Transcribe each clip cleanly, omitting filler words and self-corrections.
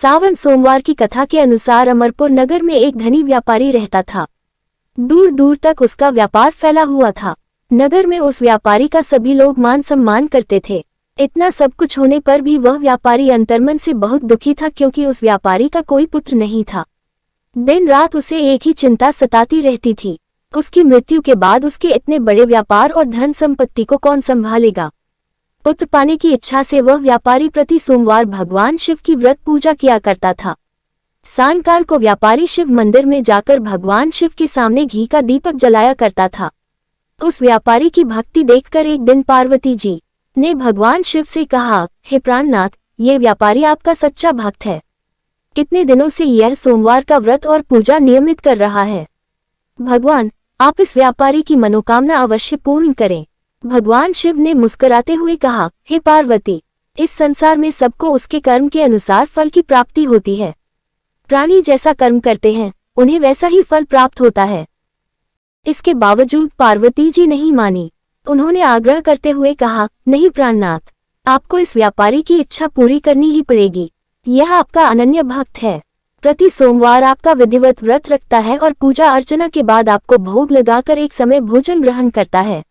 सावन सोमवार की कथा के अनुसार अमरपुर नगर में एक धनी व्यापारी रहता था। दूर दूर तक उसका व्यापार फैला हुआ था। नगर में उस व्यापारी का सभी लोग मान सम्मान करते थे। इतना सब कुछ होने पर भी वह व्यापारी अंतर्मन से बहुत दुखी था, क्योंकि उस व्यापारी का कोई पुत्र नहीं था। दिन रात उसे एक ही चिंता सताती रहती थी, उसकी मृत्यु के बाद उसके इतने बड़े व्यापार और धन संपत्ति को कौन संभालेगा। पुत्र पाने की इच्छा से वह व्यापारी प्रति सोमवार भगवान शिव की व्रत पूजा किया करता था। सायंकाल को व्यापारी शिव मंदिर में जाकर भगवान शिव के सामने घी का दीपक जलाया करता था। उस व्यापारी की भक्ति देखकर एक दिन पार्वती जी ने भगवान शिव से कहा, हे प्राणनाथ, ये व्यापारी आपका सच्चा भक्त है। कितने दिनों से यह सोमवार का व्रत और पूजा नियमित कर रहा है। भगवान, आप इस व्यापारी की मनोकामना अवश्य पूर्ण करें। भगवान शिव ने मुस्कुराते हुए कहा, हे पार्वती, इस संसार में सबको उसके कर्म के अनुसार फल की प्राप्ति होती है। प्राणी जैसा कर्म करते हैं उन्हें वैसा ही फल प्राप्त होता है। इसके बावजूद पार्वती जी नहीं मानी। उन्होंने आग्रह करते हुए कहा, नहीं प्राणनाथ, आपको इस व्यापारी की इच्छा पूरी करनी ही पड़ेगी। यह आपका अनन्य भक्त है। प्रति सोमवार आपका विधिवत व्रत रखता है और पूजा अर्चना के बाद आपको भोग लगाकर एक समय भोजन ग्रहण करता है।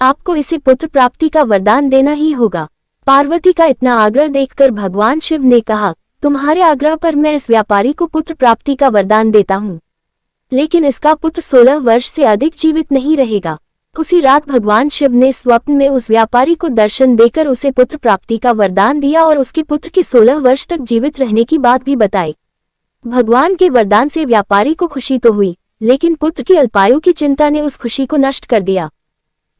आपको इसे पुत्र प्राप्ति का वरदान देना ही होगा। पार्वती का इतना आग्रह देखकर भगवान शिव ने कहा, तुम्हारे आग्रह पर मैं इस व्यापारी को पुत्र प्राप्ति का वरदान देता हूँ, लेकिन इसका पुत्र 16 वर्ष से अधिक जीवित नहीं रहेगा। उसी रात भगवान शिव ने स्वप्न में उस व्यापारी को दर्शन देकर उसे पुत्र प्राप्ति का वरदान दिया और उसके पुत्र के 16 वर्ष तक जीवित रहने की बात भी बताई। भगवान के वरदान से व्यापारी को खुशी तो हुई, लेकिन पुत्र की अल्पायु की चिंता ने उस खुशी को नष्ट कर दिया।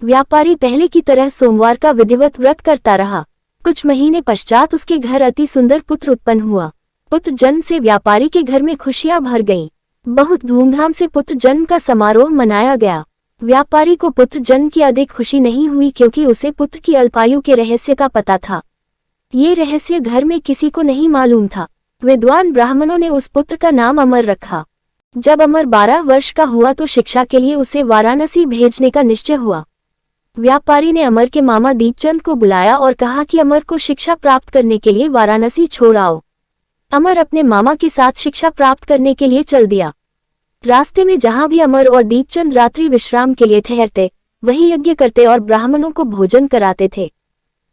व्यापारी पहले की तरह सोमवार का विधिवत व्रत करता रहा। कुछ महीने पश्चात उसके घर अति सुंदर पुत्र उत्पन्न हुआ। पुत्र जन्म से व्यापारी के घर में खुशियां भर गईं। बहुत धूमधाम से पुत्र जन्म का समारोह मनाया गया। व्यापारी को पुत्र जन्म की अधिक खुशी नहीं हुई, क्योंकि उसे पुत्र की अल्पायु के रहस्य का पता था। ये रहस्य घर में किसी को नहीं मालूम था। विद्वान ब्राह्मणों ने उस पुत्र का नाम अमर रखा। जब अमर 12 वर्ष का हुआ तो शिक्षा के लिए उसे वाराणसी भेजने का निश्चय हुआ। व्यापारी ने अमर के मामा दीपचंद को बुलाया और कहा कि अमर को शिक्षा प्राप्त करने के लिए वाराणसी छोड़ आओ। अमर अपने मामा के साथ शिक्षा प्राप्त करने के लिए चल दिया। रास्ते में जहां भी अमर और दीपचंद रात्रि विश्राम के लिए ठहरते, वहीं यज्ञ करते और ब्राह्मणों को भोजन कराते थे।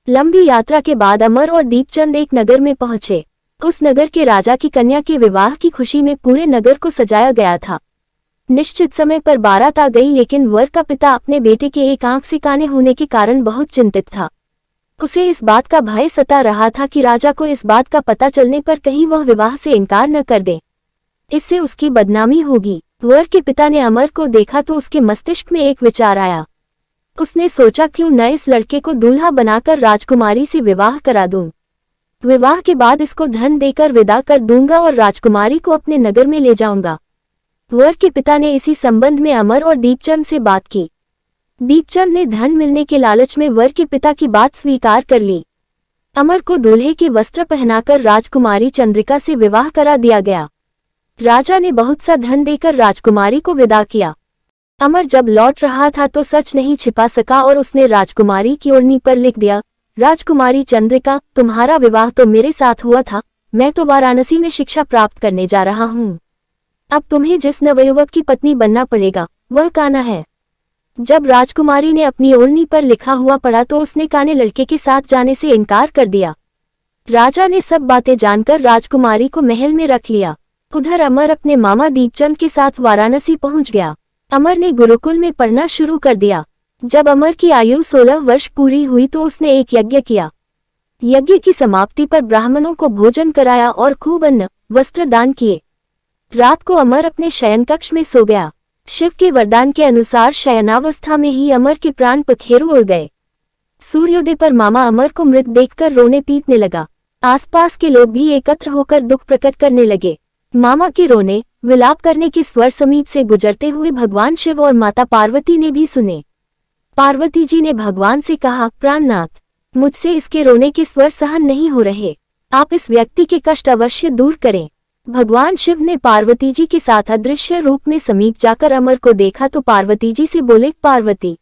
लंबी यात्रा के बाद अमर और दीपचंद एक नगर में पहुंचे। उस नगर के राजा की कन्या के विवाह की खुशी में पूरे नगर को सजाया गया था। निश्चित समय पर बारात आ गई, लेकिन वर का पिता अपने बेटे के एक आंख से काने होने के कारण बहुत चिंतित था। उसे इस बात का भय सता रहा था कि राजा को इस बात का पता चलने पर कहीं वह विवाह से इनकार न कर दे, इससे उसकी बदनामी होगी। वर के पिता ने अमर को देखा तो उसके मस्तिष्क में एक विचार आया। उसने सोचा, क्यों न इस लड़के को दूल्हा बनाकर राजकुमारी से विवाह करा दूं। विवाह के बाद इसको धन देकर विदा कर दूंगा और राजकुमारी को अपने नगर में ले जाऊंगा। वर के पिता ने इसी संबंध में अमर और दीपचंद से बात की। दीपचंद ने धन मिलने के लालच में वर के पिता की बात स्वीकार कर ली। अमर को दूल्हे के वस्त्र पहनाकर राजकुमारी चंद्रिका से विवाह करा दिया गया। राजा ने बहुत सा धन देकर राजकुमारी को विदा किया। अमर जब लौट रहा था तो सच नहीं छिपा सका और उसने राजकुमारी की ओढ़नी पर लिख दिया, राजकुमारी चंद्रिका, तुम्हारा विवाह तो मेरे साथ हुआ था, मैं तो वाराणसी में शिक्षा प्राप्त करने जा रहा हूँ। अब तुम्हें जिस नवयुवक की पत्नी बनना पड़ेगा वह कान्हा है। जब राजकुमारी ने अपनी ओढ़नी पर लिखा हुआ पढ़ा तो उसने काने लड़के के साथ जाने से इनकार कर दिया। राजा ने सब बातें जानकर राजकुमारी को महल में रख लिया। उधर अमर अपने मामा दीपचंद के साथ वाराणसी पहुंच गया। अमर ने गुरुकुल में पढ़ना शुरू कर दिया। जब अमर की आयु 16 वर्ष पूरी हुई तो उसने एक यज्ञ किया। यज्ञ की समाप्ति पर ब्राह्मणों को भोजन कराया और खूब अन्न वस्त्र दान किए। रात को अमर अपने शयन कक्ष में सो गया। शिव के वरदान के अनुसार शयनावस्था में ही अमर के प्राण पखेरु उड़ गए। सूर्योदय पर मामा अमर को मृत देखकर रोने पीटने लगा। आसपास के लोग भी एकत्र होकर दुख प्रकट करने लगे। मामा के रोने विलाप करने के स्वर समीप से गुजरते हुए भगवान शिव और माता पार्वती ने भी सुने। पार्वती जी ने भगवान से कहा, प्राणनाथ, मुझसे इसके रोने के स्वर सहन नहीं हो रहे, आप इस व्यक्ति के कष्ट अवश्य दूर करें। भगवान शिव ने पार्वती जी के साथ अदृश्य रूप में समीप जाकर अमर को देखा तो पार्वती जी से बोले, पार्वती,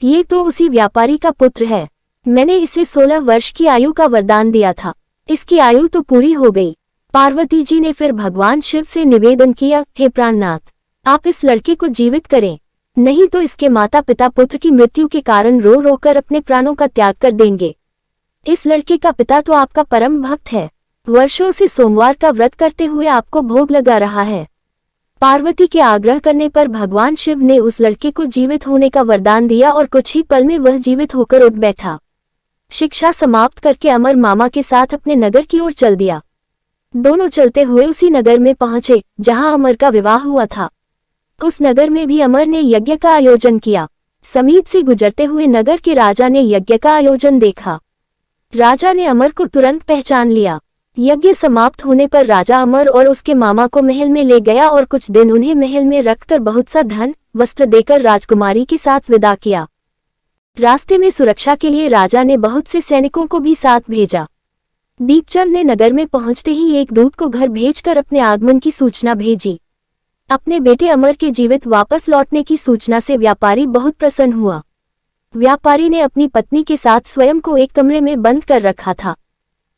ये तो उसी व्यापारी का पुत्र है। मैंने इसे 16 वर्ष की आयु का वरदान दिया था, इसकी आयु तो पूरी हो गई। पार्वती जी ने फिर भगवान शिव से निवेदन किया, हे प्राणनाथ, आप इस लड़के को जीवित करें, नहीं तो इसके माता पिता पुत्र की मृत्यु के कारण रो रो कर अपने प्राणों का त्याग कर देंगे। इस लड़के का पिता तो आपका परम भक्त है, वर्षों से सोमवार का व्रत करते हुए आपको भोग लगा रहा है। पार्वती के आग्रह करने पर भगवान शिव ने उस लड़के को जीवित होने का वरदान दिया और कुछ ही पल में वह जीवित होकर उठ बैठा। शिक्षा समाप्त करके अमर मामा के साथ अपने नगर की ओर चल दिया। दोनों चलते हुए उसी नगर में पहुंचे जहां अमर का विवाह हुआ था। उस नगर में भी अमर ने यज्ञ का आयोजन किया। समीप से गुजरते हुए नगर के राजा ने यज्ञ का आयोजन देखा। राजा ने अमर को तुरंत पहचान लिया। यज्ञ समाप्त होने पर राजा अमर और उसके मामा को महल में ले गया और कुछ दिन उन्हें महल में रखकर बहुत सा धन वस्त्र देकर राजकुमारी के साथ विदा किया। रास्ते में सुरक्षा के लिए राजा ने बहुत से सैनिकों को भी साथ भेजा। दीपचंद ने नगर में पहुंचते ही एक दूत को घर भेजकर अपने आगमन की सूचना भेजी। अपने बेटे अमर के जीवित वापस लौटने की सूचना से व्यापारी बहुत प्रसन्न हुआ। व्यापारी ने अपनी पत्नी के साथ स्वयं को एक कमरे में बंद कर रखा था।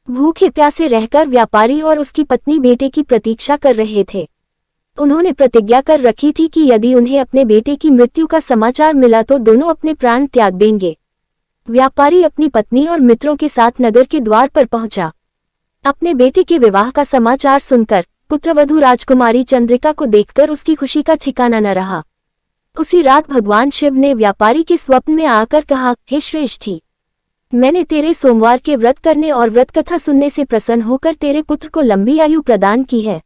भूखे प्यासे रहकर व्यापारी और उसकी पत्नी बेटे की प्रतीक्षा कर रहे थे। उन्होंने प्रतिज्ञा कर रखी थी कि यदि उन्हें अपने बेटे की मृत्यु का समाचार मिला तो दोनों अपने प्राण त्याग देंगे। व्यापारी अपनी पत्नी और मित्रों के साथ नगर के द्वार पर पहुंचा। अपने बेटे के विवाह का समाचार सुनकर पुत्रवधू राजकुमारी चंद्रिका को देखकर उसकी खुशी का ठिकाना न रहा। उसी रात भगवान शिव ने व्यापारी के स्वप्न में आकर कहा, हे श्रेष्ठी, मैंने तेरे सोमवार के व्रत करने और व्रत कथा सुनने से प्रसन्न होकर तेरे पुत्र को लंबी आयु प्रदान की है।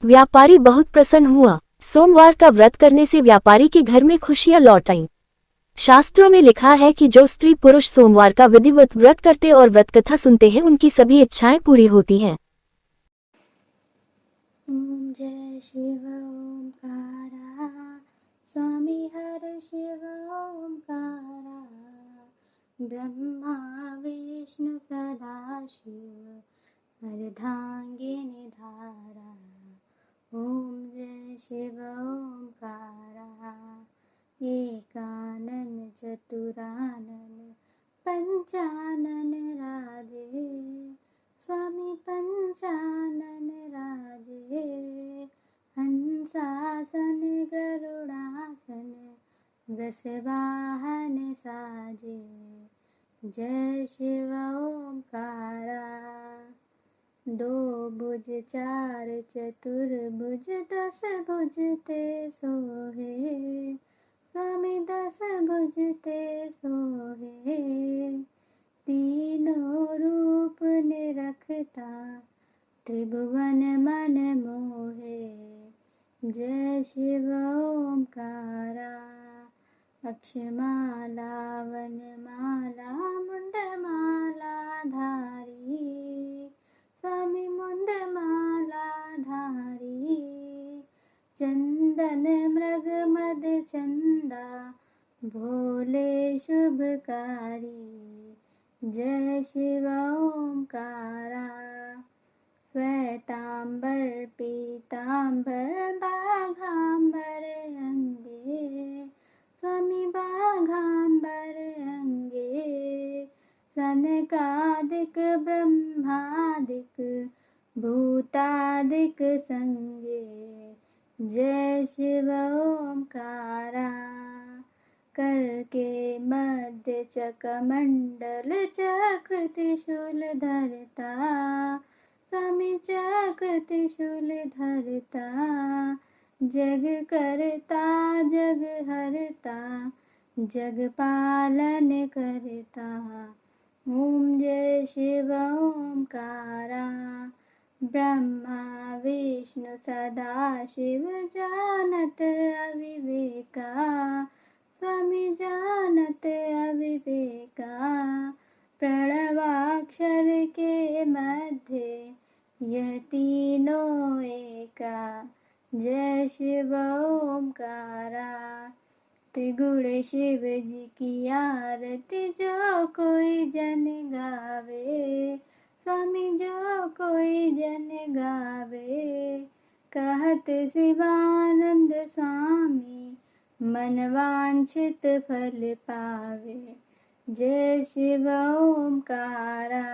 व्यापारी बहुत प्रसन्न हुआ। सोमवार का व्रत करने से व्यापारी के घर में खुशियां लौट आईं। शास्त्रों में लिखा है कि जो स्त्री पुरुष सोमवार का विधिवत व्रत करते और व्रत कथा सुनते हैं उनकी सभी इच्छाएं पूरी होती हैं। ओम जय शिव ओंकारा, स्वामी हर शिव ओंकारा, ब्रह्मा विष्णु सदाशिव अर्धांगिनी धारा। ओम जय शिव ओंकारा, एकानन चतुरानन पंचानन राजे, स्वामी पंचानन राजे, हंसासन गरुड़ासन वृषवाहन साजे। जय शिव ओंकारा, दो भुज चार चतुर्भुज दस भुज ते सोहे, स्वामी दस भुज ते सोहे, तीनों रूप निरखता त्रिभुवन मन मोहे। जय शिव ओंकारा, अक्षमाला वनमाला मुंडमाला धारी, स्वामी मुंडमाला धारी, चंदन मृग मद चंदा भोले शुभकारी। जय शिव ओंकारा, श्वेतांबर पीतांबर बाघांबर अंगे, स्वामी बाघांबर अंगे, सनकादिक ब्रह्मादिक भूतादिक संगे। जय शिव ओंकारा, करके मध्य चकमंडल चक्र त्रिशूल धरता, स्वामी चक्र त्रिशूल धरता, जग करता जग हरता जग पालन करता। ओम जय शिव ओंकारा, ब्रह्मा विष्णु सदाशिव जानत अविवेका, स्वामी जानत अविवेका, प्रणवाक्षर के मध्य यह तीनों एका। जय शिव ओंकारा, त्रिगुण शिव जी की आरती जो कोई जन गावे, स्वामी जो कोई जन गावे, कहत शिवानंद स्वामी मन वांछित फल पावे। जय शिव ओंकारा,